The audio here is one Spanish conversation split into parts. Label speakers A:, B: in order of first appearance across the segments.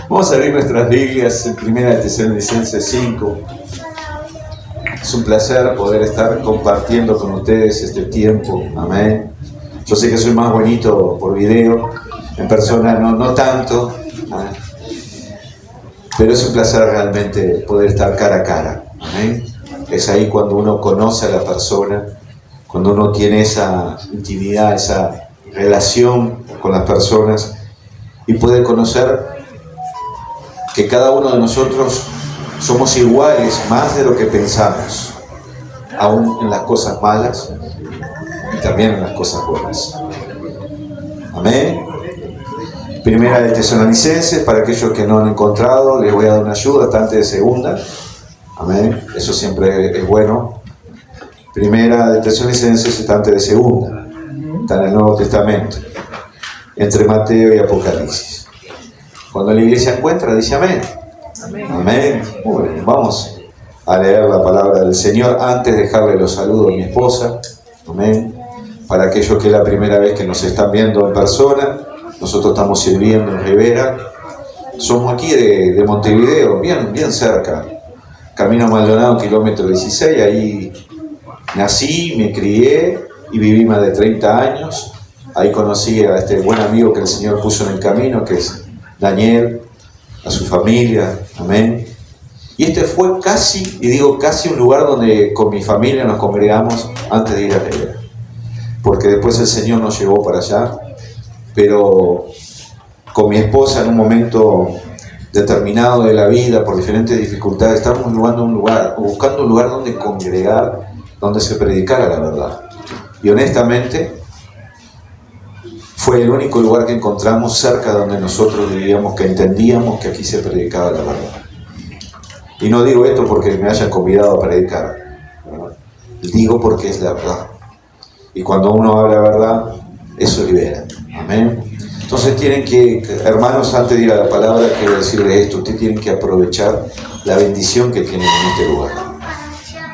A: Vamos a abrir nuestras Biblias en 1 Tesalonicenses 5. Es un placer poder estar compartiendo con ustedes este tiempo. Amén. Yo sé que soy más bonito por video, en persona no tanto. Amén. Pero es un placer realmente poder estar cara a cara. Amén. Es ahí cuando uno conoce a la persona, cuando uno tiene esa intimidad, esa relación con las personas y puede conocer que cada uno de nosotros somos iguales más de lo que pensamos, aún en las cosas malas y también en las cosas buenas. Amén. Primera de Tesalonicenses, para aquellos que no han encontrado, les voy a dar una ayuda, está antes de segunda. Amén. Eso siempre es bueno. Primera de Tesalonicenses está antes de segunda. Está en el Nuevo Testamento, entre Mateo y Apocalipsis. Cuando la iglesia encuentra, dice amén. Amén. Amén. Muy bien, vamos a leer la palabra del Señor. Antes de dejarle los saludos a mi esposa. Amén. Para aquellos que es la primera vez que nos están viendo en persona, nosotros estamos sirviendo en Rivera. Somos aquí de Montevideo, bien cerca. Camino Maldonado, kilómetro 16. Ahí nací, me crié y viví más de 30 años. Ahí conocí a este buen amigo que el Señor puso en el camino, que es Daniel, a su familia, amén. Y este fue casi, y digo casi, un lugar donde con mi familia nos congregamos antes de ir a Rivera. Porque después el Señor nos llevó para allá, pero con mi esposa en un momento determinado de la vida, por diferentes dificultades, estábamos buscando un lugar donde congregar, donde se predicara la verdad. Y honestamente, fue el único lugar que encontramos cerca de donde nosotros vivíamos, que entendíamos que aquí se predicaba la verdad. Y no digo esto porque me hayan convidado a predicar, ¿verdad? Digo porque es la verdad. Y cuando uno habla la verdad, eso libera. Amén. Entonces tienen que, hermanos, antes de ir a la palabra, quiero decirles esto: ustedes tienen que aprovechar la bendición que tienen en este lugar,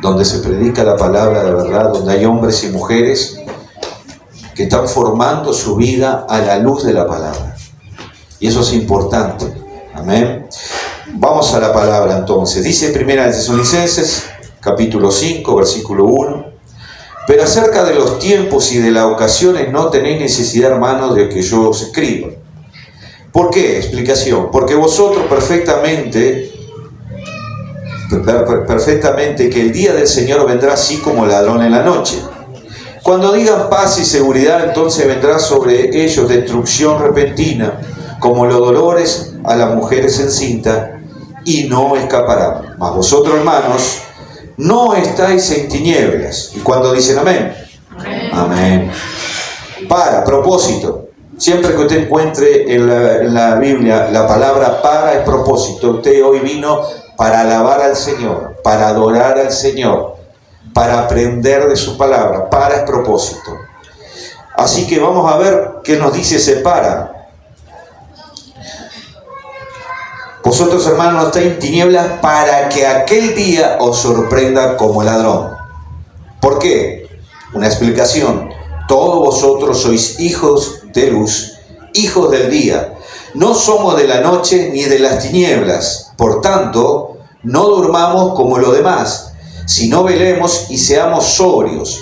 A: donde se predica la palabra de verdad, donde hay hombres y mujeres que están formando su vida a la luz de la palabra. Y eso es importante. Amén. Vamos a la palabra entonces. Dice 1 Tesalonicenses, capítulo 5, versículo 1. Pero acerca de los tiempos y de las ocasiones no tenéis necesidad, hermanos, de que yo os escriba. ¿Por qué? Explicación. Porque vosotros perfectamente que el día del Señor vendrá así como ladrón en la noche. Cuando digan paz y seguridad, entonces vendrá sobre ellos destrucción repentina, como los dolores a las mujeres encintas, y no escaparán. Mas vosotros, hermanos, no estáis en tinieblas. Y cuando dicen amén, amén. Propósito. Siempre que usted encuentre en la Biblia la palabra para es propósito. Usted hoy vino para alabar al Señor, para adorar al Señor, para aprender de su palabra. Para es propósito. Así que vamos a ver qué nos dice ese para. Vosotros, hermanos, no estáis en tinieblas para que aquel día os sorprenda como ladrón. ¿Por qué? Una explicación. Todos vosotros sois hijos de luz, hijos del día. No somos de la noche ni de las tinieblas. Por tanto, no durmamos como los demás, sino velemos y seamos sobrios.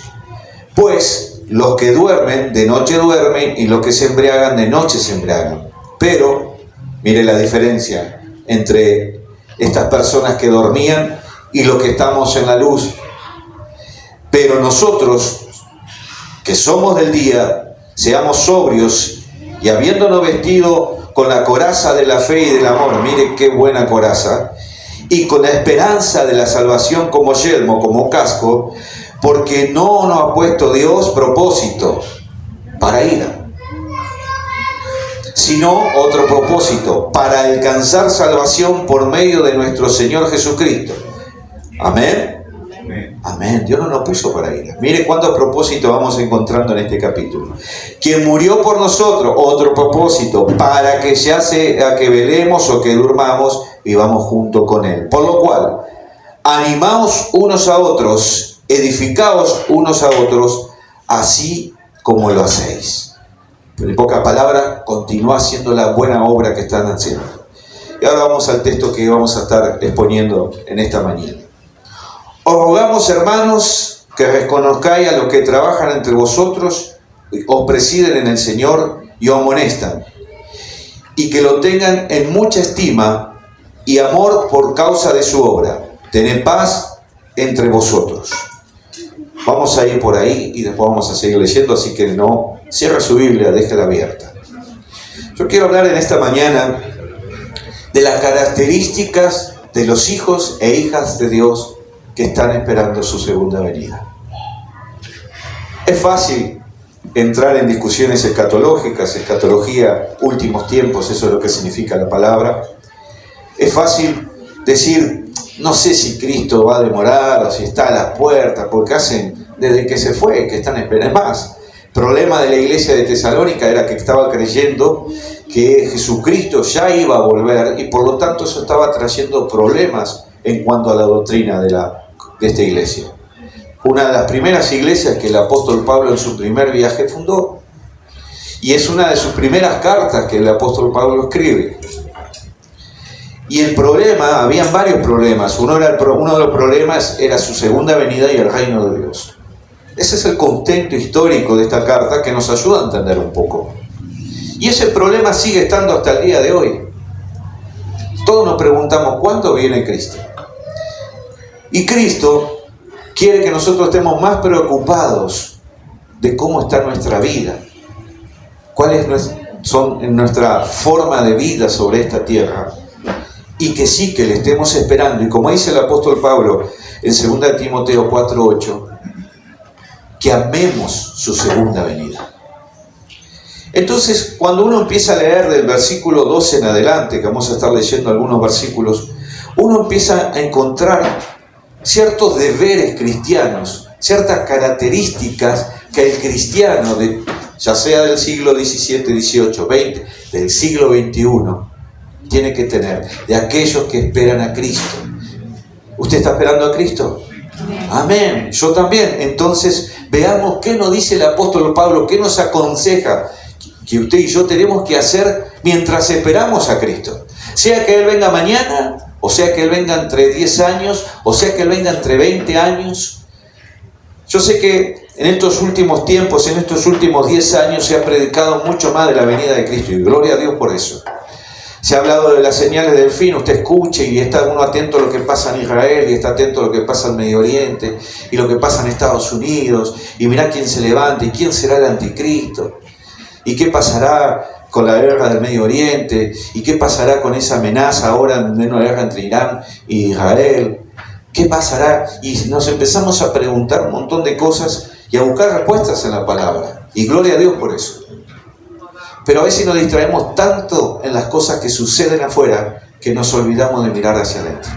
A: Pues los que duermen, de noche duermen, y los que se embriagan, de noche se embriagan. Pero, mire la diferencia entre estas personas que dormían y los que estamos en la luz. Pero nosotros, que somos del día, seamos sobrios, y habiéndonos vestido con la coraza de la fe y del amor, mire qué buena coraza, y con la esperanza de la salvación como yelmo, como casco, porque no nos ha puesto Dios propósito para ira, sino otro propósito, para alcanzar salvación por medio de nuestro Señor Jesucristo. Amén. Amén. Dios no nos puso para ira. Mire cuántos propósitos vamos encontrando en este capítulo. Quien murió por nosotros, otro propósito, para que ya sea que velemos o que durmamos, vivamos junto con Él. Por lo cual, animaos unos a otros, edificaos unos a otros, así como lo hacéis. Pero en pocas palabras, continúa haciendo la buena obra que están haciendo. Y ahora vamos al texto que vamos a estar exponiendo en esta mañana. Os rogamos, hermanos, que reconozcáis a los que trabajan entre vosotros, os presiden en el Señor y os amonestan, y que lo tengan en mucha estima y amor por causa de su obra. Tened paz entre vosotros. Vamos a ir por ahí y después vamos a seguir leyendo, así que no cierra su Biblia, déjala abierta. Yo quiero hablar en esta mañana de las características de los hijos e hijas de Dios que están esperando su segunda venida. Es fácil entrar en discusiones escatológicas, escatología, últimos tiempos, eso es lo que significa la palabra. Es fácil decir, no sé si Cristo va a demorar o si está a las puertas, porque hacen desde que se fue, que están esperando más. El problema de la iglesia de Tesalónica era que estaba creyendo que Jesucristo ya iba a volver y por lo tanto eso estaba trayendo problemas en cuanto a la doctrina de esta iglesia. Una de las primeras iglesias que el apóstol Pablo en su primer viaje fundó, y es una de sus primeras cartas que el apóstol Pablo escribe. Y el problema, habían varios problemas. Uno de los problemas era su segunda venida y el reino de Dios. Ese es el contexto histórico de esta carta que nos ayuda a entender un poco. Y ese problema sigue estando hasta el día de hoy. Todos nos preguntamos, ¿cuándo viene Cristo? Y Cristo quiere que nosotros estemos más preocupados de cómo está nuestra vida, cuáles son nuestra forma de vida sobre esta tierra, y que sí que le estemos esperando. Y como dice el apóstol Pablo en 2 Timoteo 4:8, que amemos su segunda venida. Entonces, cuando uno empieza a leer del versículo 12 en adelante, que vamos a estar leyendo algunos versículos, uno empieza a encontrar ciertos deberes cristianos, ciertas características que el cristiano, ya sea del siglo XVII, XVIII, XX, del siglo XXI, tiene que tener, de aquellos que esperan a Cristo. ¿Usted está esperando a Cristo? Amén. Yo también. Entonces, veamos qué nos dice el apóstol Pablo, qué nos aconseja que usted y yo tenemos que hacer mientras esperamos a Cristo. Sea que Él venga mañana, o sea que Él venga entre 10 años, o sea que Él venga entre 20 años. Yo sé que en estos últimos tiempos, en estos últimos 10 años, se ha predicado mucho más de la venida de Cristo, y gloria a Dios por eso. Se ha hablado de las señales del fin, usted escuche y está uno atento a lo que pasa en Israel y está atento a lo que pasa en Medio Oriente y lo que pasa en Estados Unidos y mirá quién se levanta y quién será el anticristo y qué pasará con la guerra del Medio Oriente y qué pasará con esa amenaza ahora de una guerra entre Irán y Israel, qué pasará, y nos empezamos a preguntar un montón de cosas y a buscar respuestas en la palabra, y gloria a Dios por eso. Pero a veces nos distraemos tanto en las cosas que suceden afuera que nos olvidamos de mirar hacia adentro.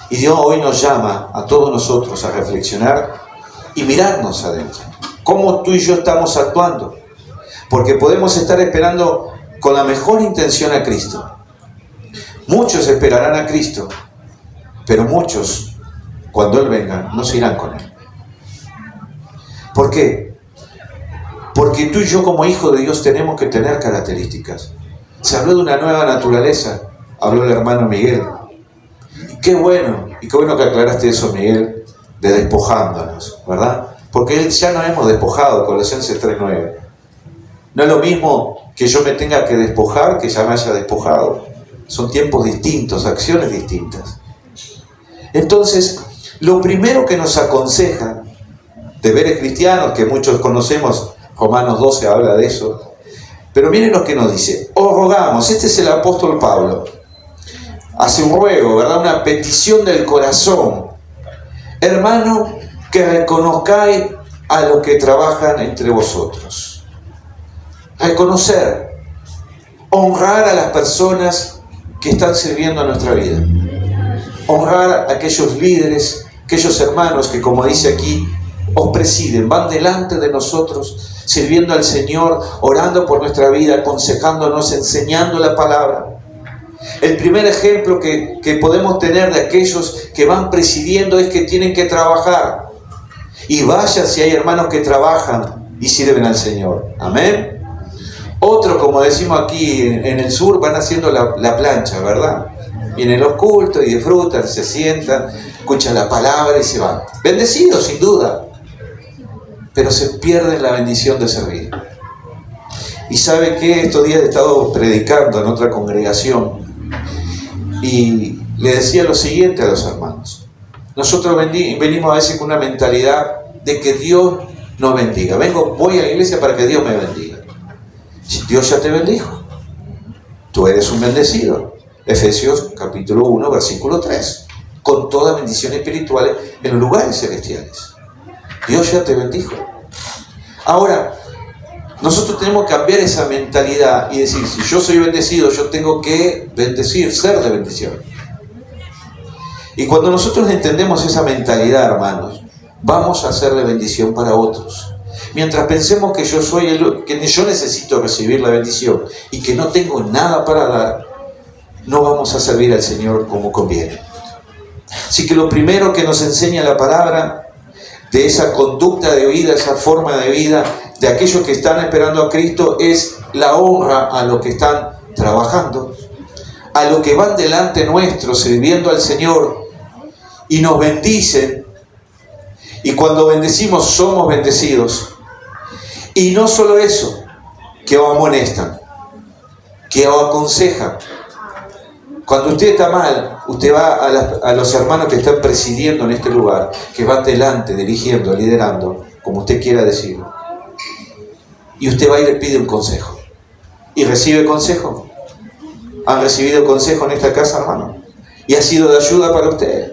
A: Y Dios hoy nos llama a todos nosotros a reflexionar y mirarnos adentro. ¿Cómo tú y yo estamos actuando? Porque podemos estar esperando con la mejor intención a Cristo. Muchos esperarán a Cristo, pero muchos, cuando Él venga, no se irán con Él. ¿Por qué? Porque tú y yo como hijos de Dios tenemos que tener características. Se habló de una nueva naturaleza, habló el hermano Miguel. Y qué bueno que aclaraste eso, Miguel, de despojándonos, ¿verdad? Porque ya nos hemos despojado, Colosenses 3:9. No es lo mismo que yo me tenga que despojar que ya me haya despojado. Son tiempos distintos, acciones distintas. Entonces, lo primero que nos aconseja deberes cristianos, que muchos conocemos, Romanos 12 habla de eso. Pero miren lo que nos dice. Os rogamos, este es el apóstol Pablo. Hace un ruego, ¿verdad? Una petición del corazón. Hermano, que reconozcáis a los que trabajan entre vosotros. Reconocer, honrar a las personas que están sirviendo a nuestra vida. Honrar a aquellos líderes, aquellos hermanos que, como dice aquí, os presiden, van delante de nosotros, sirviendo al Señor, orando por nuestra vida, aconsejándonos, enseñando la palabra. El primer ejemplo que podemos tener de aquellos que van presidiendo es que tienen que trabajar. Y vaya si hay hermanos que trabajan y sirven al Señor. Amén. Otros, como decimos aquí en el sur, van haciendo la plancha, ¿verdad? Vienen los cultos y disfrutan, se sientan, escuchan la palabra y se van. Bendecidos, sin duda. Pero se pierden la bendición de servir. Y ¿sabe qué? Estos días he estado predicando en otra congregación y le decía lo siguiente a los hermanos. Nosotros venimos a veces con una mentalidad de que Dios nos bendiga. Voy a la iglesia para que Dios me bendiga. Dios ya te bendijo. Tú eres un bendecido. Efesios capítulo 1, versículo 3. Con toda bendición espiritual en los lugares celestiales. Dios ya te bendijo. Ahora, nosotros tenemos que cambiar esa mentalidad y decir, si yo soy bendecido, yo tengo que bendecir, ser de bendición. Y cuando nosotros entendemos esa mentalidad, hermanos, vamos a hacer de bendición para otros. Mientras pensemos que yo que yo necesito recibir la bendición y que no tengo nada para dar, no vamos a servir al Señor como conviene. Así que lo primero que nos enseña la palabra de esa conducta de vida, esa forma de vida de aquellos que están esperando a Cristo, es la honra a los que están trabajando, a los que van delante nuestro sirviendo al Señor y nos bendicen. Y cuando bendecimos somos bendecidos. Y no solo eso, que os amonestan, que os aconsejan. Cuando usted está mal, usted va a los hermanos que están presidiendo en este lugar, que van delante, dirigiendo, liderando, como usted quiera decirlo. Y usted va y le pide un consejo. ¿Y recibe consejo? ¿Han recibido consejo en esta casa, hermano? ¿Y ha sido de ayuda para usted?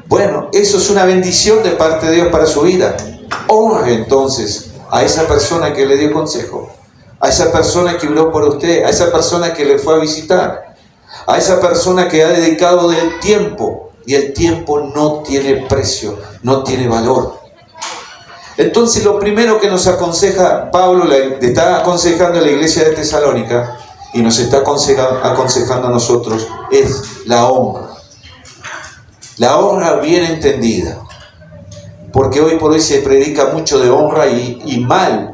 A: Bueno, eso es una bendición de parte de Dios para su vida. Honre entonces a esa persona que le dio consejo, a esa persona que oró por usted, a esa persona que le fue a visitar, a esa persona que ha dedicado del tiempo, y el tiempo no tiene precio, no tiene valor. Entonces lo primero que nos aconseja Pablo, le está aconsejando a la iglesia de Tesalónica y nos está aconsejando a nosotros, es la honra. La honra bien entendida. Porque hoy por hoy se predica mucho de honra y mal.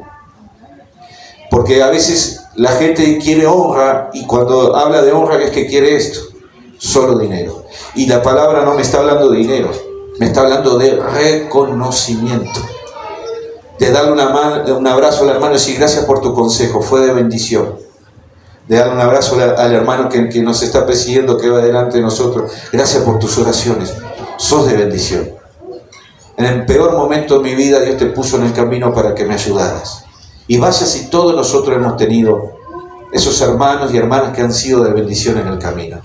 A: Porque a veces la gente quiere honra y cuando habla de honra es que quiere esto, solo dinero. Y la palabra no me está hablando de dinero, me está hablando de reconocimiento. De darle un abrazo al hermano y decir gracias por tu consejo, fue de bendición. De darle un abrazo al hermano que nos está presidiendo, que va delante de nosotros. Gracias por tus oraciones, sos de bendición. En el peor momento de mi vida Dios te puso en el camino para que me ayudaras. Y vaya si todos nosotros hemos tenido esos hermanos y hermanas que han sido de bendición en el camino.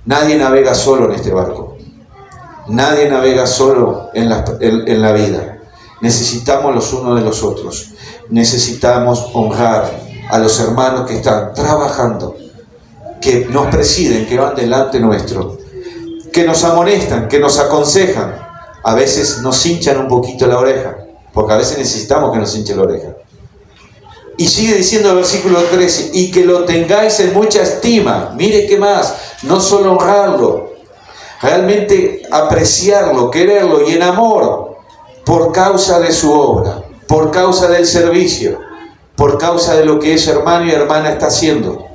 A: Nadie navega solo en este barco. Nadie navega solo en la vida. Necesitamos los unos de los otros. Necesitamos honrar a los hermanos que están trabajando, que nos presiden, que van delante nuestro, que nos amonestan, que nos aconsejan. A veces nos hinchan un poquito la oreja, porque a veces necesitamos que nos hinche la oreja. Y sigue diciendo el versículo 13, y que lo tengáis en mucha estima. Mire qué más, no solo honrarlo, realmente apreciarlo, quererlo y en amor, por causa de su obra, por causa del servicio, por causa de lo que ese hermano y hermana está haciendo.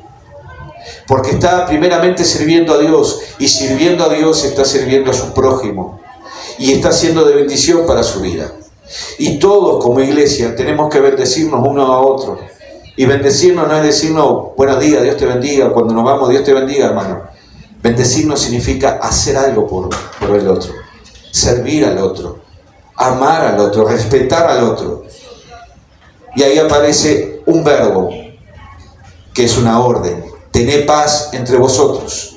A: Porque está primeramente sirviendo a Dios, y sirviendo a Dios está sirviendo a su prójimo, y está siendo de bendición para su vida. Y todos como iglesia tenemos que bendecirnos uno a otro. Y bendecirnos no es decirnos buenos días, Dios te bendiga, cuando nos vamos Dios te bendiga, hermano. Bendecirnos significa hacer algo por el otro, servir al otro, amar al otro, respetar al otro. Y ahí aparece un verbo que es una orden: tened paz entre vosotros.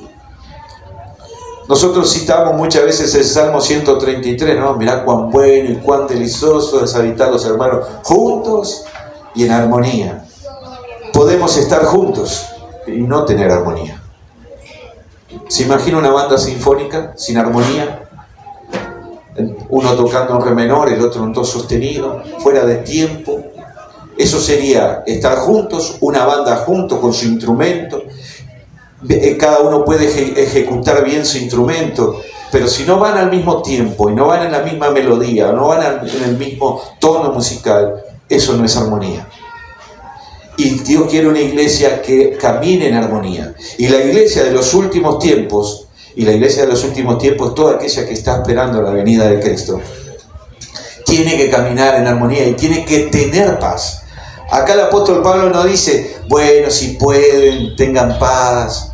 A: Nosotros citamos muchas veces el Salmo 133, ¿no? Mirá cuán bueno y cuán delicioso es habitar los hermanos juntos y en armonía. Podemos estar juntos y no tener armonía. ¿Se imagina una banda sinfónica sin armonía? Uno tocando un re menor, el otro un do sostenido, fuera de tiempo. Eso sería estar juntos, una banda junto con su instrumento. Cada uno puede ejecutar bien su instrumento, pero si no van al mismo tiempo y no van en la misma melodía, no van en el mismo tono musical, eso no es armonía. Y Dios quiere una iglesia que camine en armonía. Y la iglesia de los últimos tiempos, toda aquella que está esperando la venida de Cristo, tiene que caminar en armonía y tiene que tener paz. Acá el apóstol Pablo no dice, bueno, si pueden, tengan paz.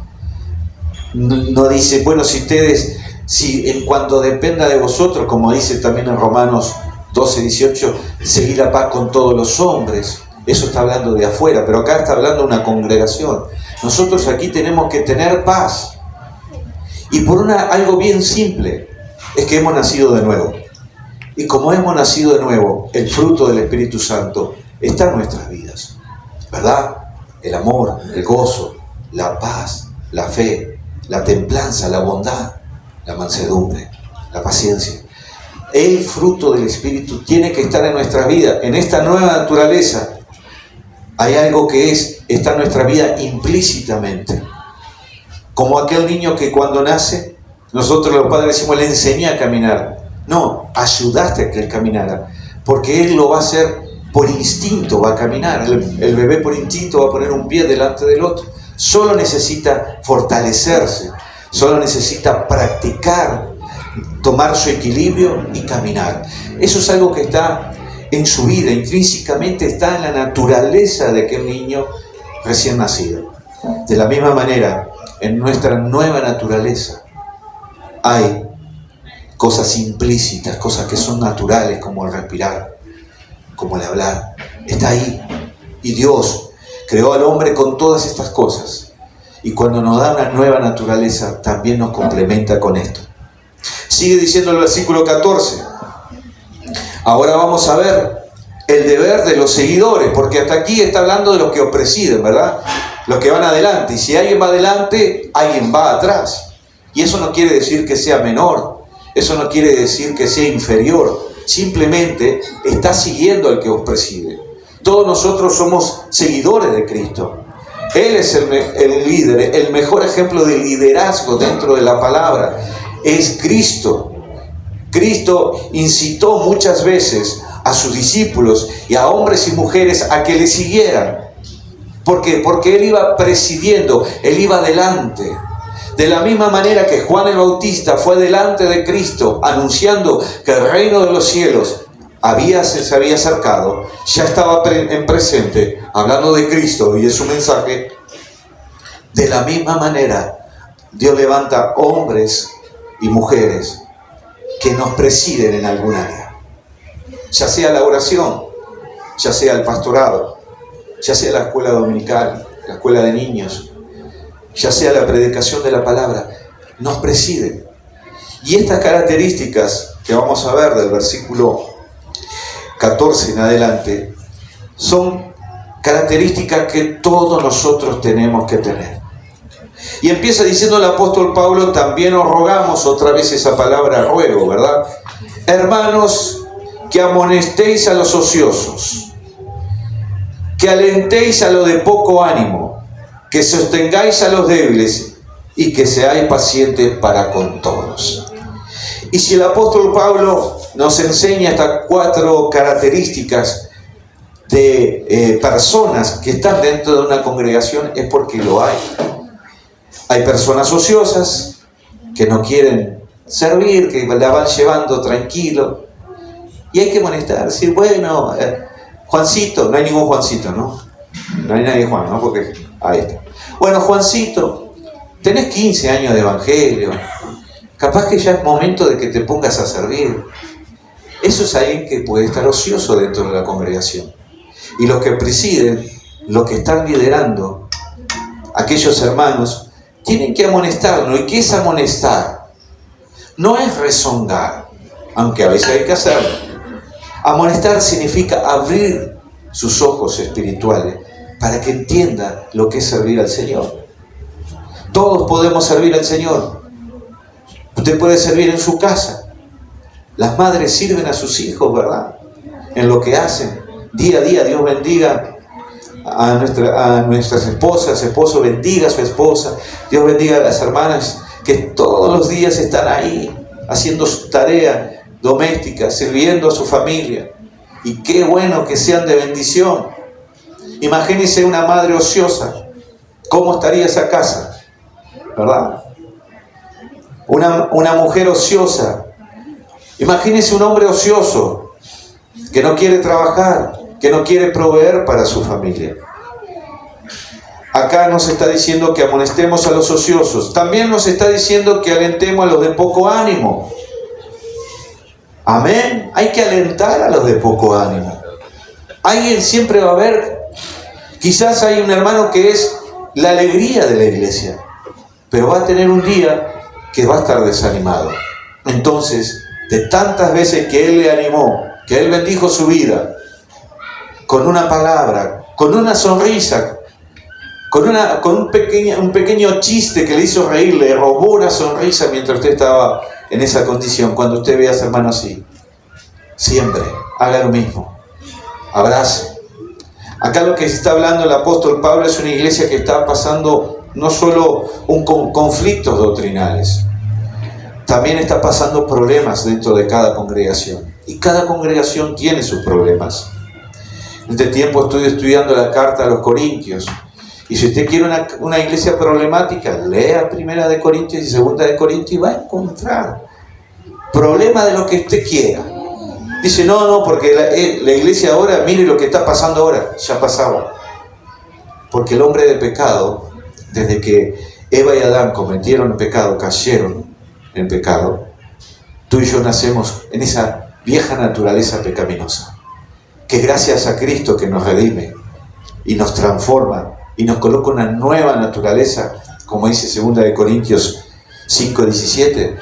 A: No dice, bueno, si en cuanto dependa de vosotros, como dice también en Romanos 12:18, seguid la paz con todos los hombres. Eso está hablando de afuera, pero acá está hablando de una congregación. Nosotros aquí tenemos que tener paz. Y por algo bien simple, es que hemos nacido de nuevo. Y como hemos nacido de nuevo, el fruto del Espíritu Santo está en nuestras vidas, ¿verdad? El amor, el gozo, la paz, la fe, la templanza, la bondad, la mansedumbre, la paciencia. El fruto del Espíritu tiene que estar en nuestra vida. En esta nueva naturaleza hay algo que está en nuestra vida implícitamente. Como aquel niño que cuando nace, nosotros los padres decimos, le enseñé a caminar. No, ayudaste a que él caminara, porque él lo va a hacer por instinto, va a caminar. El bebé por instinto va a poner un pie delante del otro. Solo necesita fortalecerse, solo necesita practicar, tomar su equilibrio y caminar. Eso es algo que está en su vida, intrínsecamente está en la naturaleza de aquel niño recién nacido. De la misma manera, en nuestra nueva naturaleza hay cosas implícitas, cosas que son naturales, como el respirar, como el hablar. Está ahí. Y Dios creó al hombre con todas estas cosas. Y cuando nos da una nueva naturaleza, también nos complementa con esto. Sigue diciendo el versículo 14. Ahora vamos a ver el deber de los seguidores, porque hasta aquí está hablando de los que os presiden, ¿verdad? Los que van adelante. Y si alguien va adelante, alguien va atrás. Y eso no quiere decir que sea menor. Eso no quiere decir que sea inferior. Simplemente está siguiendo al que os preside. Todos nosotros somos seguidores de Cristo. Él es el líder, el mejor ejemplo de liderazgo dentro de la palabra. Es Cristo. Cristo incitó muchas veces a sus discípulos y a hombres y mujeres a que le siguieran. ¿Por qué? Porque Él iba presidiendo, Él iba adelante. De la misma manera que Juan el Bautista fue delante de Cristo anunciando que el reino de los cielos se había acercado, ya estaba en presente, hablando de Cristo y de su mensaje. De la misma manera, Dios levanta hombres y mujeres que nos presiden en algún área, ya sea la oración, ya sea el pastorado, ya sea la escuela dominical, la escuela de niños, ya sea la predicación de la palabra, nos presiden. Y estas características que vamos a ver del versículo 14 en adelante son características que todos nosotros tenemos que tener. Y empieza diciendo el apóstol Pablo, también os rogamos, otra vez esa palabra ruego, ¿verdad? Hermanos, que amonestéis a los ociosos, que alentéis a los de poco ánimo, que sostengáis a los débiles y que seáis pacientes para con todos. Y si el apóstol Pablo nos enseña estas 4 características de personas que están dentro de una congregación, es porque lo hay. Hay personas ociosas que no quieren servir, que la van llevando tranquilo. Y hay que amonestar, decir, bueno, Juancito, no hay ningún Juancito, ¿no? No hay nadie Juan, ¿no? Porque ahí está. Bueno, Juancito, tenés 15 años de evangelio. Capaz que ya es momento de que te pongas a servir. Eso es alguien que puede estar ocioso dentro de la congregación. Y los que presiden, los que están liderando, aquellos hermanos, tienen que amonestarnos. ¿Y qué es amonestar? No es rezongar, aunque a veces hay que hacerlo. Amonestar significa abrir sus ojos espirituales para que entienda lo que es servir al Señor. Todos podemos servir al Señor. Usted puede servir en su casa. Las madres sirven a sus hijos, ¿verdad? En lo que hacen. Día a día, Dios bendiga a nuestras esposas, esposo bendiga a su esposa. Dios bendiga a las hermanas que todos los días están ahí haciendo su tarea doméstica, sirviendo a su familia. Y qué bueno que sean de bendición. Imagínese una madre ociosa. ¿Cómo estaría esa casa? ¿Verdad? Una mujer ociosa. Imagínese un hombre ocioso que no quiere trabajar, que no quiere proveer para su familia. Acá nos está diciendo que amonestemos a los ociosos. También nos está diciendo que alentemos a los de poco ánimo. Amén. Hay que alentar a los de poco ánimo. Alguien siempre va a haber. Quizás hay un hermano que es la alegría de la iglesia, pero va a tener un día que va a estar desanimado. Entonces, de tantas veces que Él le animó, que Él bendijo su vida, con una palabra, con una sonrisa, con un pequeño chiste que le hizo reír, le robó una sonrisa mientras usted estaba en esa condición. Cuando usted vea a su hermano así, siempre haga lo mismo, abrace. Acá lo que está hablando el apóstol Pablo es una iglesia que está pasando no solo conflictos doctrinales, también está pasando problemas dentro de cada congregación. Y cada congregación tiene sus problemas. En este tiempo estoy estudiando la carta a los Corintios. Y si usted quiere una iglesia problemática, lea 1 de Corintios y 2 de Corintios y va a encontrar problema de lo que usted quiera. Dice, no, porque la iglesia ahora, mire lo que está pasando ahora, ya pasaba. Porque el hombre de pecado, desde que Eva y Adán cometieron el pecado, cayeron en pecado, tú y yo nacemos en esa vieja naturaleza pecaminosa, que gracias a Cristo que nos redime y nos transforma y nos coloca una nueva naturaleza, como dice 2 de Corintios 5:17,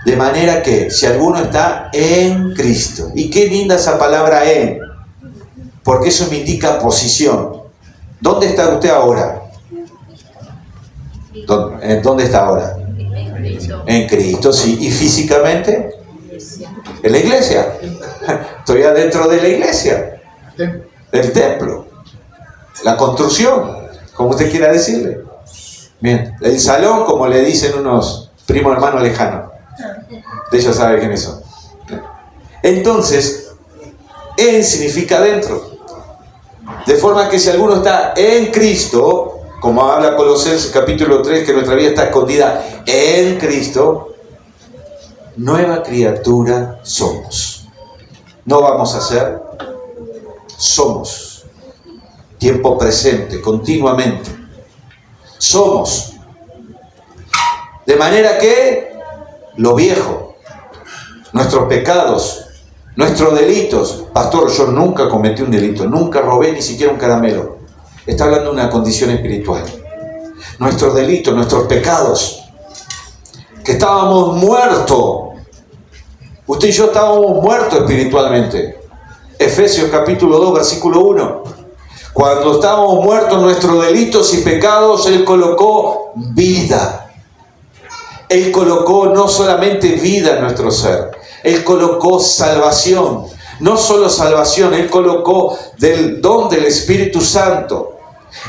A: de manera que si alguno está en Cristo, y qué linda esa palabra en, porque eso me indica posición. ¿Dónde está usted ahora? ¿Dónde está ahora? En Cristo, sí. ¿Y físicamente? En la iglesia. Estoy adentro de la iglesia, del templo, la construcción, como usted quiera decirle. Bien, el salón, como le dicen unos primos hermanos lejanos. De ellos saben quiénes son. Entonces, en significa dentro. De forma que si alguno está en Cristo, como habla Colosenses capítulo 3, que nuestra vida está escondida en Cristo, nueva criatura somos. No vamos a ser, somos. Tiempo presente, continuamente. Somos. De manera que lo viejo, nuestros pecados, nuestros delitos. Pastor, yo nunca cometí un delito, nunca robé ni siquiera un caramelo. Está hablando de una condición espiritual. Nuestros delitos, nuestros pecados, que estábamos muertos. Usted y yo estábamos muertos espiritualmente. Efesios capítulo 2, versículo 1. Cuando estábamos muertos en nuestros delitos y pecados, Él colocó vida. Él colocó no solamente vida en nuestro ser, Él colocó salvación. No solo salvación, Él colocó del don del Espíritu Santo.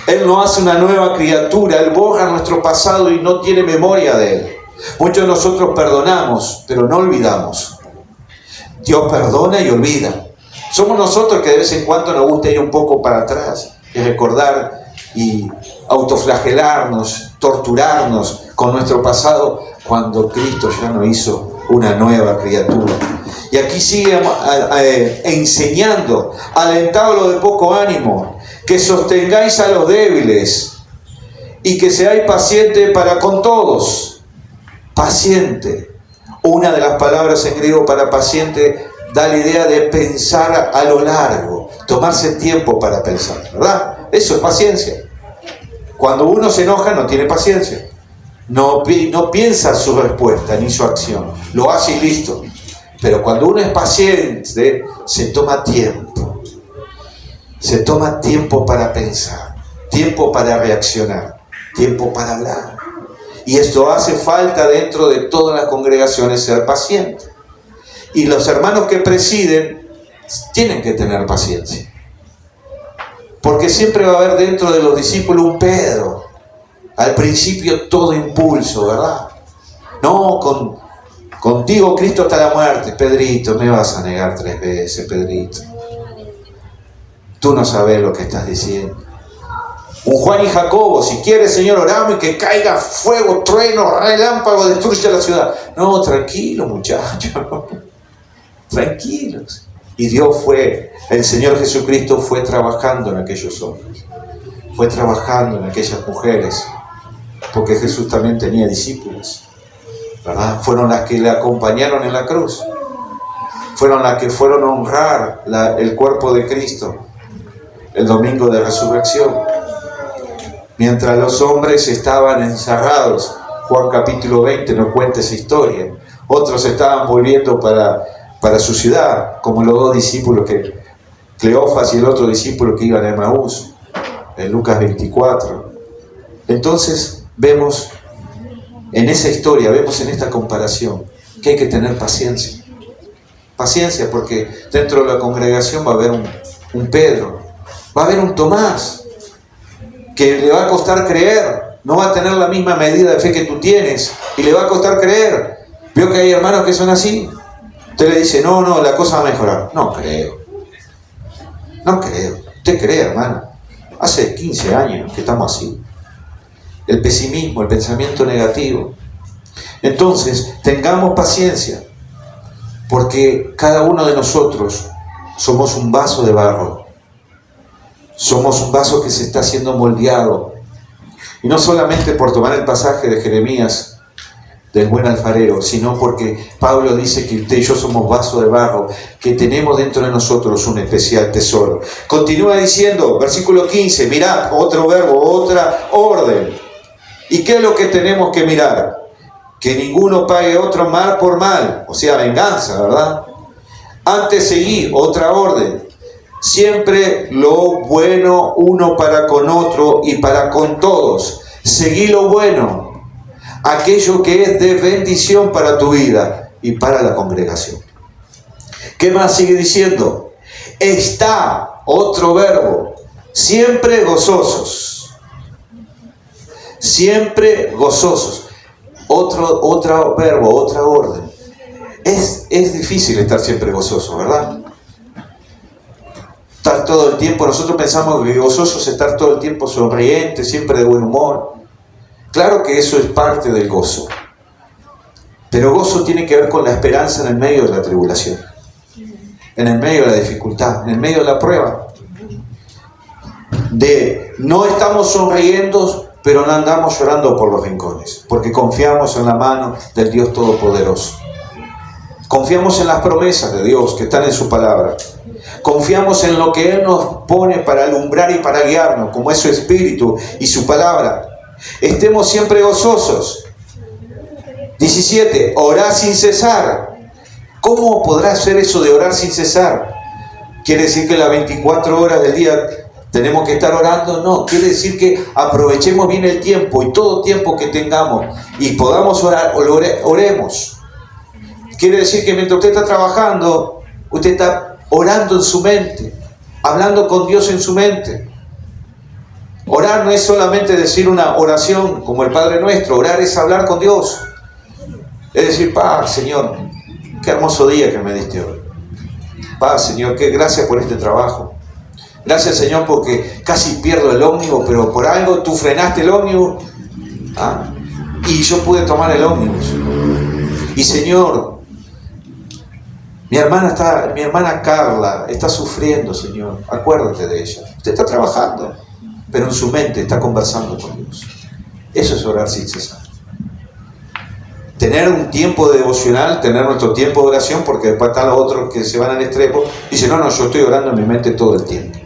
A: Él nos hace una nueva criatura, Él borra nuestro pasado y no tiene memoria de Él. Muchos de nosotros perdonamos, pero no olvidamos. Dios perdona y olvida. Somos nosotros que de vez en cuando nos gusta ir un poco para atrás y recordar y autoflagelarnos, torturarnos con nuestro pasado, cuando Cristo ya nos hizo una nueva criatura. Y aquí sigue enseñando, alentadlo de poco ánimo, que sostengáis a los débiles y que seáis pacientes para con todos. Paciente. Una de las palabras en griego para paciente da la idea de pensar a lo largo, tomarse tiempo para pensar, ¿verdad? Eso es paciencia. Cuando uno se enoja no tiene paciencia. No piensa su respuesta ni su acción. Lo hace y listo. Pero cuando uno es paciente, se toma tiempo. Se toma tiempo para pensar, tiempo para reaccionar, tiempo para hablar. Y esto hace falta dentro de todas las congregaciones, ser paciente. Y los hermanos que presiden tienen que tener paciencia. Porque siempre va a haber dentro de los discípulos un Pedro. Al principio todo impulso, ¿verdad? No, contigo Cristo hasta la muerte. Pedrito, me vas a negar 3 veces, Pedrito. Tú no sabes lo que estás diciendo. Un Juan y Jacobo, si quieres, Señor, oramos y que caiga fuego, trueno, relámpago, destruya la ciudad. No, tranquilo, muchachos. Tranquilos. Y el Señor Jesucristo fue trabajando en aquellos hombres. Fue trabajando en aquellas mujeres. Porque Jesús también tenía discípulos, ¿verdad? Fueron las que le acompañaron en la cruz. Fueron las que fueron a honrar el cuerpo de Cristo el domingo de resurrección. Mientras los hombres estaban encerrados, Juan capítulo 20 nos cuenta esa historia. Otros estaban volviendo para su ciudad, como los dos discípulos, Cleofas y el otro discípulo que iban a Emaús, en Lucas 24. Entonces vemos en esa historia, vemos en esta comparación, que hay que tener paciencia. Paciencia, porque dentro de la congregación va a haber un Pedro, va a haber un Tomás, que le va a costar creer, no va a tener la misma medida de fe que tú tienes, y le va a costar creer. ¿Vio que hay hermanos que son así? Usted le dice, no, la cosa va a mejorar. No creo. Usted cree, hermano. Hace 15 años que estamos así. El pesimismo, el pensamiento negativo. Entonces, tengamos paciencia, porque cada uno de nosotros somos un vaso de barro. Somos un vaso que se está siendo moldeado. Y no solamente por tomar el pasaje de Jeremías, del buen alfarero, sino porque Pablo dice que usted y yo somos vaso de barro, que tenemos dentro de nosotros un especial tesoro. Continúa diciendo, versículo 15, mirad, otro verbo, otra orden. ¿Y qué es lo que tenemos que mirar? Que ninguno pague otro mal por mal, o sea, venganza, ¿verdad? Antes seguí, otra orden. Siempre lo bueno uno para con otro y para con todos. Seguí lo bueno, aquello que es de bendición para tu vida y para la congregación. ¿Qué más sigue diciendo? Está, otro verbo, siempre gozosos. Siempre gozosos. Otro verbo, otra orden. Es difícil estar siempre gozoso, ¿verdad? Estar todo el tiempo, nosotros pensamos que gozoso es estar todo el tiempo sonriente, siempre de buen humor. Claro que eso es parte del gozo. Pero gozo tiene que ver con la esperanza en el medio de la tribulación, en el medio de la dificultad, en el medio de la prueba. No estamos sonriendo, pero no andamos llorando por los rincones, porque confiamos en la mano del Dios Todopoderoso. Confiamos en las promesas de Dios que están en su palabra. Confiamos en lo que Él nos pone para alumbrar y para guiarnos, como es su Espíritu y su palabra. Estemos siempre gozosos. 17. Orad sin cesar. ¿Cómo podrá ser eso de orar sin cesar? ¿Quiere decir que las 24 horas del día tenemos que estar orando? No, quiere decir que aprovechemos bien el tiempo, y todo tiempo que tengamos y podamos orar, oremos. Quiere decir que mientras usted está trabajando, usted está orando en su mente, hablando con Dios en su mente. Orar no es solamente decir una oración como el Padre Nuestro. Orar es hablar con Dios. Es decir, paz, Señor, qué hermoso día que me diste hoy. Paz, Señor, qué gracias por este trabajo. Gracias, Señor, porque casi pierdo el ómnibus, pero por algo tú frenaste el ómnibus. Y yo pude tomar el ómnibus. Y Señor, mi hermana Carla está sufriendo, Señor. Acuérdate de ella. Usted está trabajando, pero en su mente está conversando con Dios. Eso es orar sin cesar. Tener un tiempo de devocional, tener nuestro tiempo de oración, porque después están los otros que se van al extremo y dicen, no, yo estoy orando en mi mente todo el tiempo,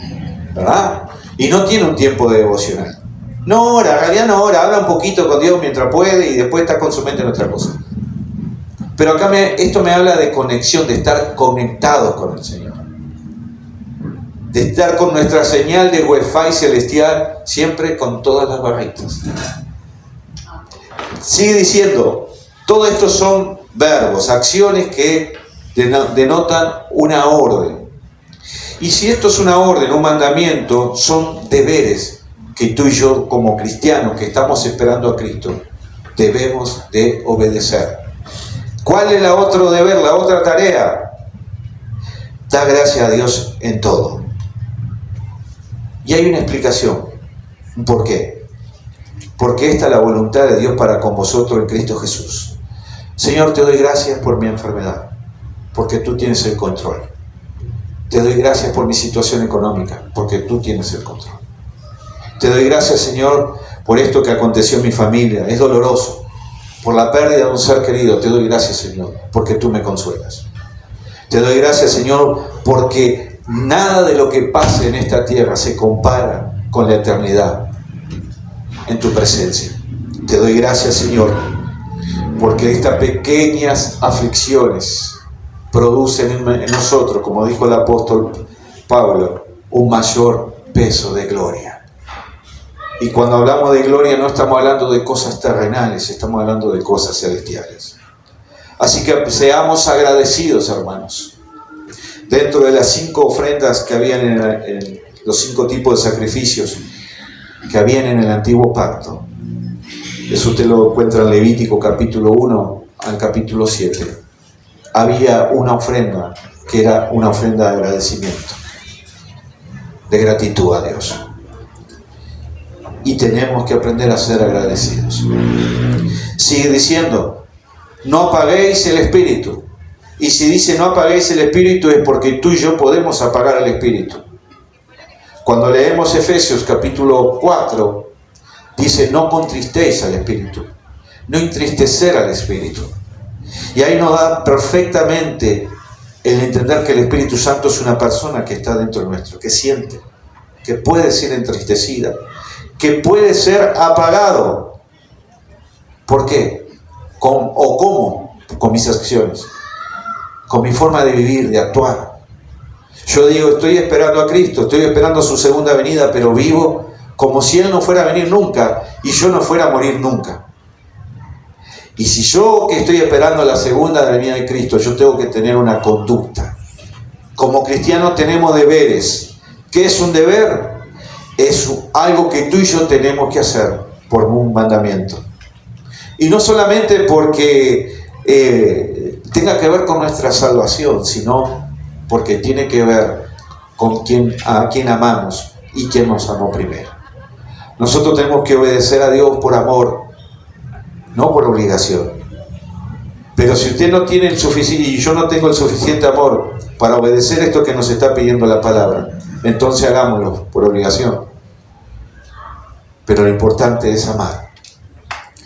A: ¿verdad? Y no tiene un tiempo de devocional. No ora, en realidad no ora, habla un poquito con Dios mientras puede y después está con su mente en otra cosa. Pero acá esto me habla de conexión, de estar conectados con el Señor. De estar con nuestra señal de Wi-Fi celestial, siempre con todas las barritas. Sigue diciendo, todo esto son verbos, acciones que denotan una orden. Y si esto es una orden, un mandamiento, son deberes que tú y yo como cristianos que estamos esperando a Cristo debemos de obedecer. ¿Cuál es la otro deber, la otra tarea? Da gracias a Dios en todo. Y hay una explicación. ¿Por qué? Porque esta es la voluntad de Dios para con vosotros en Cristo Jesús. Señor, te doy gracias por mi enfermedad, porque tú tienes el control. Te doy gracias por mi situación económica, porque tú tienes el control. Te doy gracias, Señor, por esto que aconteció en mi familia. Es doloroso. Por la pérdida de un ser querido, te doy gracias, Señor, porque tú me consuelas. Te doy gracias, Señor, porque nada de lo que pase en esta tierra se compara con la eternidad en tu presencia. Te doy gracias, Señor, porque estas pequeñas aflicciones producen en nosotros, como dijo el apóstol Pablo, un mayor peso de gloria. Y cuando hablamos de gloria no estamos hablando de cosas terrenales, estamos hablando de cosas celestiales. Así que seamos agradecidos, hermanos. Dentro de las 5 ofrendas que habían en los 5 tipos de sacrificios que habían en el antiguo pacto, eso usted lo encuentra en Levítico capítulo 1 al capítulo 7, había una ofrenda que era una ofrenda de agradecimiento, de gratitud a Dios. Y tenemos que aprender a ser agradecidos. Sigue diciendo, no apaguéis el espíritu. Y si dice no apaguéis el espíritu es porque tú y yo podemos apagar el espíritu. Cuando leemos Efesios capítulo 4, dice no contristéis al espíritu, no entristecer al espíritu. Y ahí nos da perfectamente el entender que el Espíritu Santo es una persona que está dentro nuestro, que siente, que puede ser entristecida, que puede ser apagado. ¿Por qué? ¿Cómo? Con mis acciones, con mi forma de vivir, de actuar. Yo digo, estoy esperando a Cristo, estoy esperando su segunda venida, pero vivo como si Él no fuera a venir nunca y yo no fuera a morir nunca. Y si yo que estoy esperando la segunda venida de Cristo, yo tengo que tener una conducta. Como cristianos tenemos deberes. ¿Qué es un deber? Es algo que tú y yo tenemos que hacer por un mandamiento. Y no solamente porque tenga que ver con nuestra salvación, sino porque tiene que ver con a quien amamos y quien nos amó primero. Nosotros tenemos que obedecer a Dios por amor, no por obligación. Pero si usted no tiene el suficiente, y yo no tengo el suficiente amor para obedecer esto que nos está pidiendo la palabra, entonces hagámoslo por obligación. Pero lo importante es amar.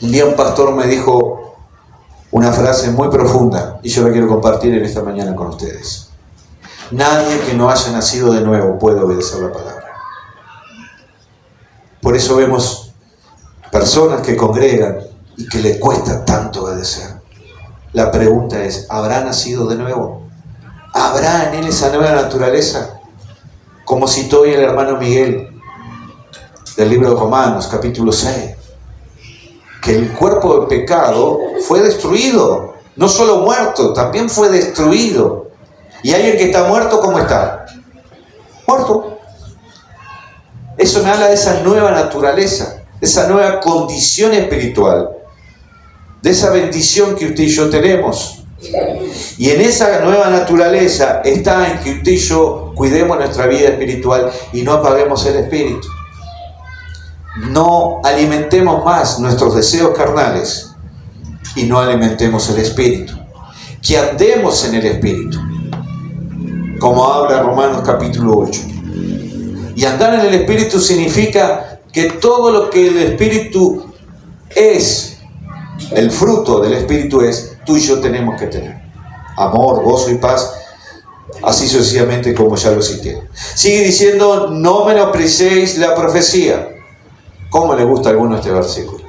A: Un día un pastor me dijo una frase muy profunda y yo la quiero compartir en esta mañana con ustedes. Nadie que no haya nacido de nuevo puede obedecer la palabra. Por eso vemos personas que congregan y que le cuesta tanto obedecer. La pregunta es, ¿habrá nacido de nuevo? ¿Habrá en él esa nueva naturaleza? Como citó hoy el hermano Miguel del libro de Romanos, capítulo 6, que el cuerpo de pecado fue destruido, no solo muerto, también fue destruido. Y alguien que está muerto, ¿cómo está? Muerto. Eso me habla de esa nueva naturaleza, de esa nueva condición espiritual, de esa bendición que usted y yo tenemos. Y en esa nueva naturaleza está en que usted y yo cuidemos nuestra vida espiritual y no apaguemos el espíritu. No alimentemos más nuestros deseos carnales y no alimentemos el espíritu. Que andemos en el espíritu, como habla Romanos capítulo 8. Y andar en el espíritu significa que todo lo que el espíritu es, el fruto del espíritu es, tú y yo tenemos que tener. Amor, gozo y paz, así sucesivamente como ya lo cité. Sigue diciendo, no menosprecéis la profecía. ¿Cómo le gusta a alguno este versículo?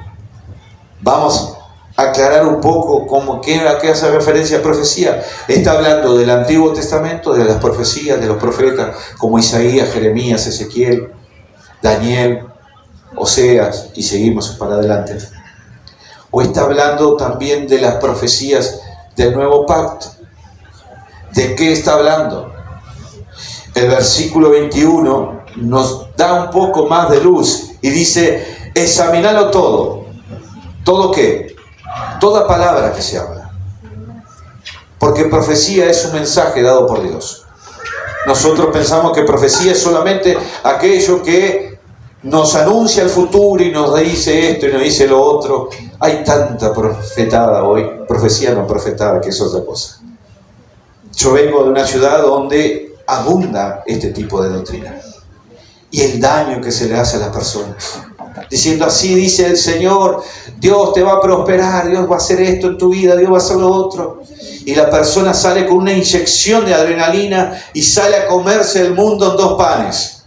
A: Vamos a aclarar un poco a qué hace referencia a profecía. Está hablando del Antiguo Testamento, de las profecías de los profetas, como Isaías, Jeremías, Ezequiel, Daniel, Oseas, y seguimos para adelante. O está hablando también de las profecías del Nuevo Pacto. ¿De qué está hablando? El versículo 21 nos da un poco más de luz y dice, examinadlo todo. ¿Todo qué? Toda palabra que se habla. Porque profecía es un mensaje dado por Dios. Nosotros pensamos que profecía es solamente aquello que nos anuncia el futuro y nos dice esto y nos dice lo otro. Hay tanta profetada hoy, profecía no profetada, que es otra cosa. Yo vengo de una ciudad donde abunda este tipo de doctrina y el daño que se le hace a las personas. Diciendo así dice el Señor, Dios te va a prosperar, Dios va a hacer esto en tu vida, Dios va a hacer lo otro. Y la persona sale con una inyección de adrenalina y sale a comerse el mundo en 2 panes.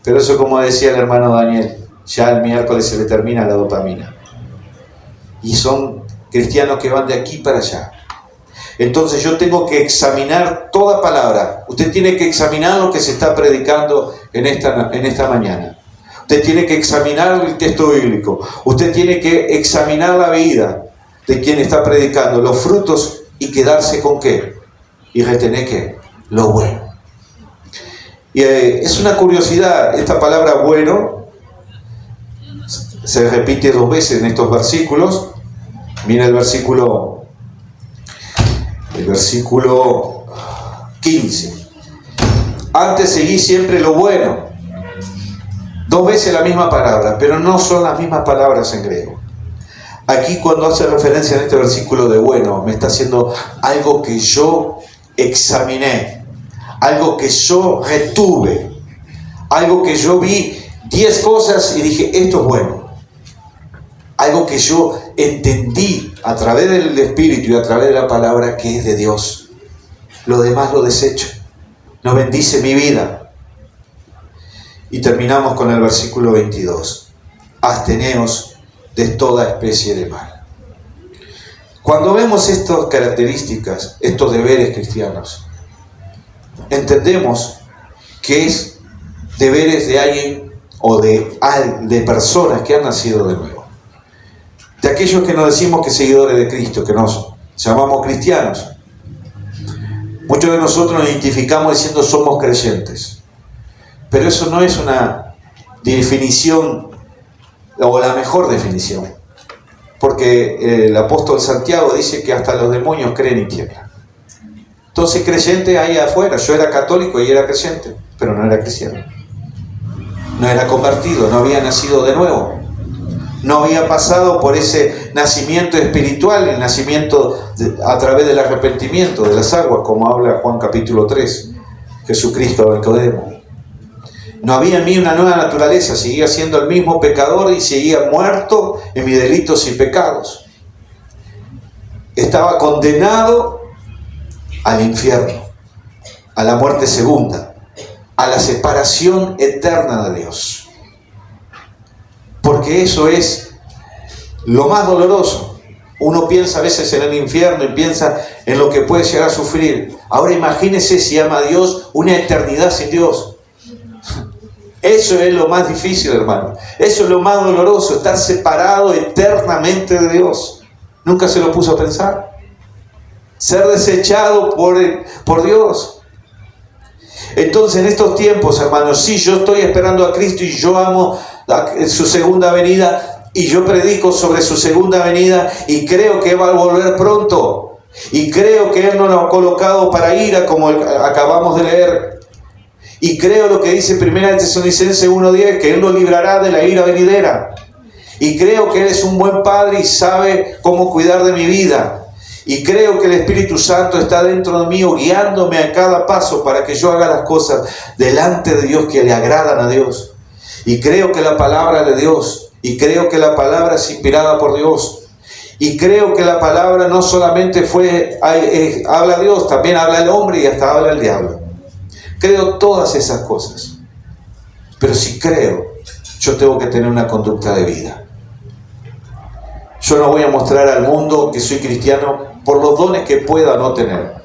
A: Pero eso, como decía el hermano Daniel, ya el miércoles se le termina la dopamina. Y son cristianos que van de aquí para allá. Entonces yo tengo que examinar toda palabra. Usted tiene que examinar lo que se está predicando en esta mañana. Usted tiene que examinar el texto bíblico. Usted tiene que examinar la vida de quien está predicando, los frutos, y quedarse con qué. Y retener qué, lo bueno. Y es una curiosidad, esta palabra bueno se repite 2 veces en estos versículos. Mira el versículo 15. Antes seguí siempre lo bueno. 2 veces la misma palabra, pero no son las mismas palabras en griego. Aquí, cuando hace referencia en este versículo de bueno, me está haciendo algo que yo examiné, algo que yo retuve, algo que yo vi 10 cosas y dije, esto es bueno. Algo que yo entendí a través del Espíritu y a través de la palabra que es de Dios. Lo demás lo desecho. No bendice mi vida. Y terminamos con el versículo 22. Absteneos de toda especie de mal. Cuando vemos estas características, estos deberes cristianos, entendemos que es deberes de alguien o de personas que han nacido de nuevo. De aquellos que nos decimos que seguidores de Cristo, que nos llamamos cristianos. Muchos de nosotros nos identificamos diciendo somos creyentes. Pero eso no es una definición o la mejor definición. Porque el apóstol Santiago dice que hasta los demonios creen y tiemblan. Entonces creyente ahí afuera. Yo era católico y era creyente, pero no era cristiano. No era convertido, no había nacido de nuevo. No había pasado por ese nacimiento espiritual, el nacimiento a través del arrepentimiento de las aguas, como habla Juan capítulo 3, Jesucristo a Nicodemo. No había en mí una nueva naturaleza, seguía siendo el mismo pecador y seguía muerto en mis delitos y pecados. Estaba condenado al infierno, a la muerte segunda, a la separación eterna de Dios. Porque eso es lo más doloroso. Uno piensa a veces en el infierno y piensa en lo que puede llegar a sufrir. Ahora imagínese si ama a Dios una eternidad sin Dios. Eso es lo más difícil, hermano. Eso es lo más doloroso, estar separado eternamente de Dios. ¿Nunca se lo puso a pensar? Ser desechado por Dios. Entonces, en estos tiempos, hermanos, sí, yo estoy esperando a Cristo y yo amo su segunda venida y yo predico sobre su segunda venida y creo que va a volver pronto. Y creo que Él no nos ha colocado para ira, como acabamos de leer. Y creo lo que dice 1 Tesalonicenses 1:10, que Él nos librará de la ira venidera. Y creo que Él es un buen Padre y sabe cómo cuidar de mi vida. Y creo que el Espíritu Santo está dentro de mí, guiándome a cada paso para que yo haga las cosas delante de Dios que le agradan a Dios. Y creo que la palabra de Dios, y creo que la palabra es inspirada por Dios. Y creo que la palabra no solamente habla Dios, también habla el hombre y hasta habla el diablo. Creo todas esas cosas. Pero si creo, yo tengo que tener una conducta de vida. Yo no voy a mostrar al mundo que soy cristiano por los dones que pueda no tener,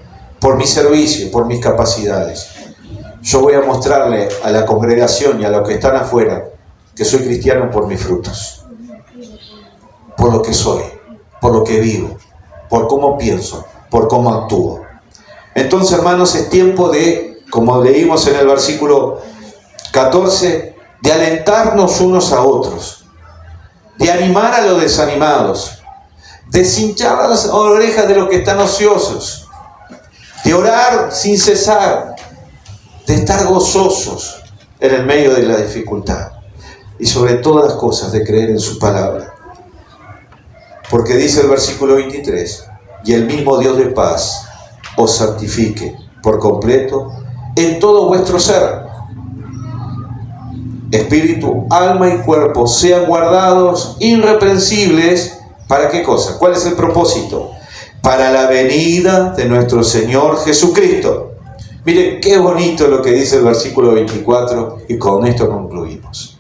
A: por mi servicio, por mis capacidades. Yo voy a mostrarle a la congregación y a los que están afuera que soy cristiano por mis frutos, por lo que soy, por lo que vivo, por cómo pienso, por cómo actúo. Entonces, hermanos, es tiempo de, como leímos en el versículo 14, de alentarnos unos a otros, de animar a los desanimados, de cinchar las orejas de los que están ociosos, de orar sin cesar, de estar gozosos en el medio de la dificultad, y sobre todas las cosas de creer en su palabra. Porque dice el versículo 23, y el mismo Dios de paz os santifique por completo en todo vuestro ser. Espíritu, alma y cuerpo sean guardados irreprensibles. ¿Para qué cosa? ¿Cuál es el propósito? Para la venida de nuestro Señor Jesucristo. Miren qué bonito lo que dice el versículo 24 y con esto concluimos.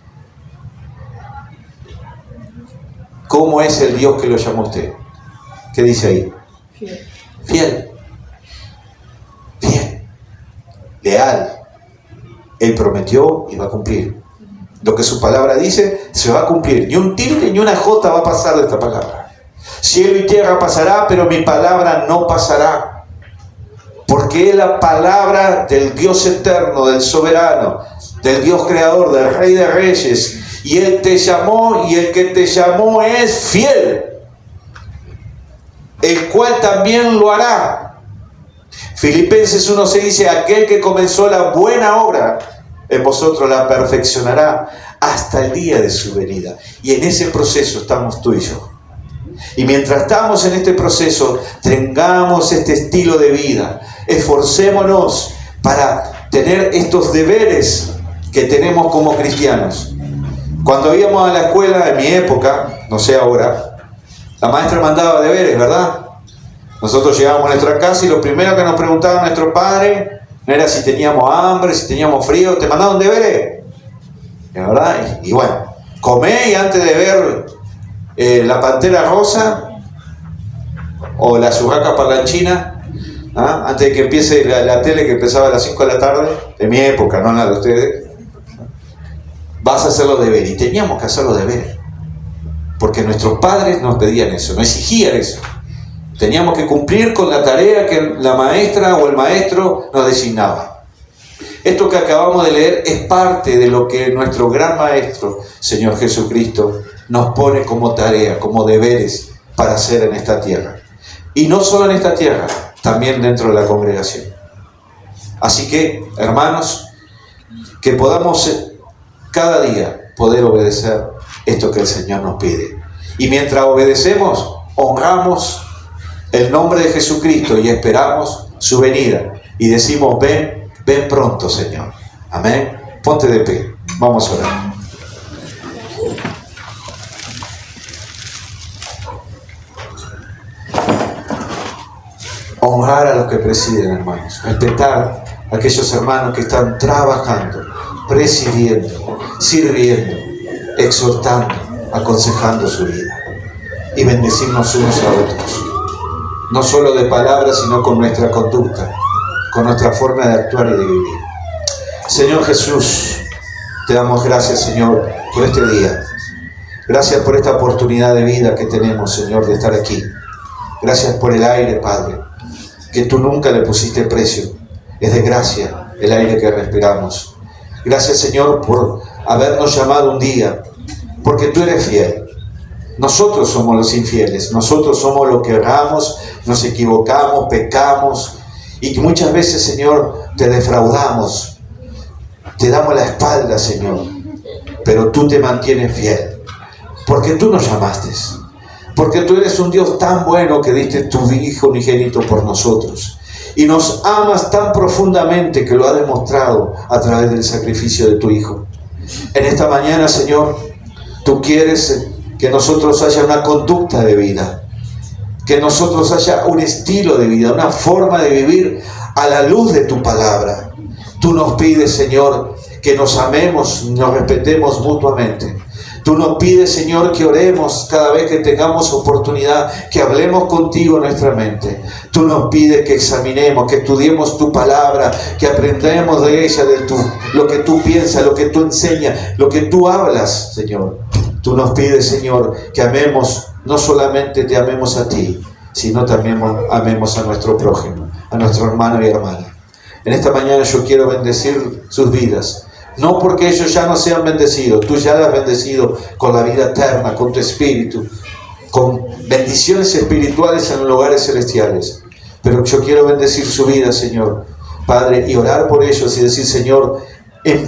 A: ¿Cómo es el Dios que lo llamó usted? ¿Qué dice ahí?
B: Fiel.
A: Fiel. Fiel. Leal. Él prometió y va a cumplir. Lo que su palabra dice, se va a cumplir. Ni un tilde ni una jota va a pasar de esta palabra. Cielo y tierra pasará, pero mi palabra no pasará. Porque es la palabra del Dios eterno, del soberano, del Dios creador, del Rey de Reyes. Y Él te llamó, y el que te llamó es fiel, el cual también lo hará. Filipenses 1:6 dice, aquel que comenzó la buena obra en vosotros la perfeccionará hasta el día de su venida. Y en ese proceso estamos tú y yo. Y mientras estamos en este proceso, tengamos este estilo de vida. Esforcémonos para tener estos deberes que tenemos como cristianos. Cuando íbamos a la escuela, en mi época, no sé ahora, la maestra mandaba deberes, ¿verdad? Nosotros llegábamos a nuestra casa y lo primero que nos preguntaba nuestro padre no era si teníamos hambre, si teníamos frío, ¿te mandaron deberes? ¿Verdad? Y bueno, comé y antes de ver La Pantera Rosa o La Urraca Parlanchina, antes de que empiece la tele que empezaba a las 5 de la tarde, de mi época, no la de ustedes, vas a hacer los deberes. Y teníamos que hacer los deberes, porque nuestros padres nos pedían eso, nos exigían eso. Teníamos que cumplir con la tarea que la maestra o el maestro nos designaba. Esto que acabamos de leer es parte de lo que nuestro gran maestro, Señor Jesucristo, nos pone como tarea, como deberes para hacer en esta tierra. Y no solo en esta tierra, también dentro de la congregación. Así que, hermanos, que podamos cada día poder obedecer esto que el Señor nos pide. Y mientras obedecemos, honramos el nombre de Jesucristo y esperamos su venida. Y decimos, ven pronto, Señor. Amén. Ponte de pie. Vamos a orar. Honrar a los que presiden, hermanos. Respetar a aquellos hermanos que están trabajando, presidiendo, sirviendo, exhortando, aconsejando su vida. Y bendecirnos unos a otros. No solo de palabras, sino con nuestra conducta, con nuestra forma de actuar y de vivir. Señor Jesús, te damos gracias, Señor, por este día. Gracias por esta oportunidad de vida que tenemos, Señor, de estar aquí. Gracias por el aire, Padre, que tú nunca le pusiste precio. Es de gracia el aire que respiramos. Gracias, Señor, por habernos llamado un día, porque tú eres fiel. Nosotros somos los infieles, nosotros somos los que erramos, nos equivocamos, pecamos y muchas veces, Señor, te defraudamos, te damos la espalda, Señor, pero tú te mantienes fiel, porque tú nos llamaste, porque tú eres un Dios tan bueno que diste tu Hijo unigénito por nosotros y nos amas tan profundamente que lo ha demostrado a través del sacrificio de tu Hijo. En esta mañana, Señor, tú quieres que nosotros haya una conducta de vida, que nosotros haya un estilo de vida, una forma de vivir a la luz de tu palabra. Tú nos pides, Señor, que nos amemos, nos respetemos mutuamente. Tú nos pides, Señor, que oremos cada vez que tengamos oportunidad, que hablemos contigo en nuestra mente. Tú nos pides que examinemos, que estudiemos tu palabra, que aprendamos de ella, lo que tú piensas, lo que tú enseñas, lo que tú hablas, Señor. Tú nos pides, Señor, que amemos, no solamente te amemos a ti, sino también amemos a nuestro prójimo, a nuestro hermano y hermana. En esta mañana yo quiero bendecir sus vidas, no porque ellos ya no sean bendecidos, tú ya los has bendecido con la vida eterna, con tu espíritu, con bendiciones espirituales en los lugares celestiales. Pero yo quiero bendecir su vida, Señor, Padre, y orar por ellos y decir, Señor,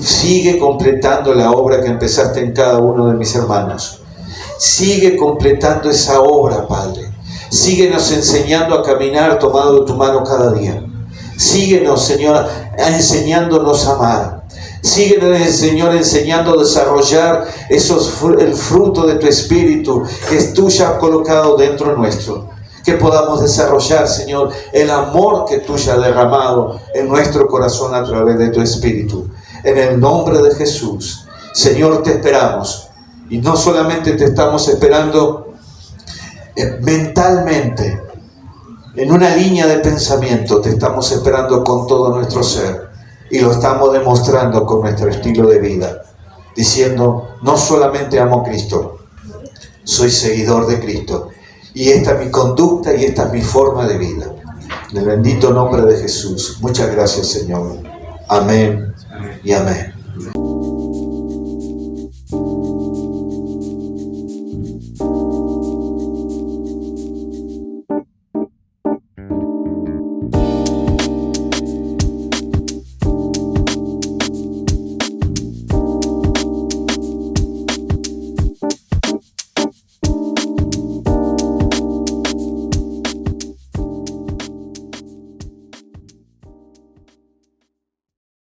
A: Sigue completando la obra que empezaste en cada uno de mis hermanos. Sigue completando esa obra, Padre. Síguenos enseñando a caminar tomado de tu mano cada día. Síguenos, Señor, enseñándonos a amar. Síguenos, Señor, enseñando a desarrollar el fruto de tu Espíritu que tú ya has colocado dentro nuestro. Que podamos desarrollar, Señor, el amor que tú ya has derramado en nuestro corazón a través de tu Espíritu. En el nombre de Jesús, Señor, te esperamos. Y no solamente te estamos esperando mentalmente, en una línea de pensamiento, te estamos esperando con todo nuestro ser. Y lo estamos demostrando con nuestro estilo de vida. Diciendo, no solamente amo a Cristo, soy seguidor de Cristo. Y esta es mi conducta y esta es mi forma de vida. En el bendito nombre de Jesús. Muchas gracias, Señor. Amén y amén.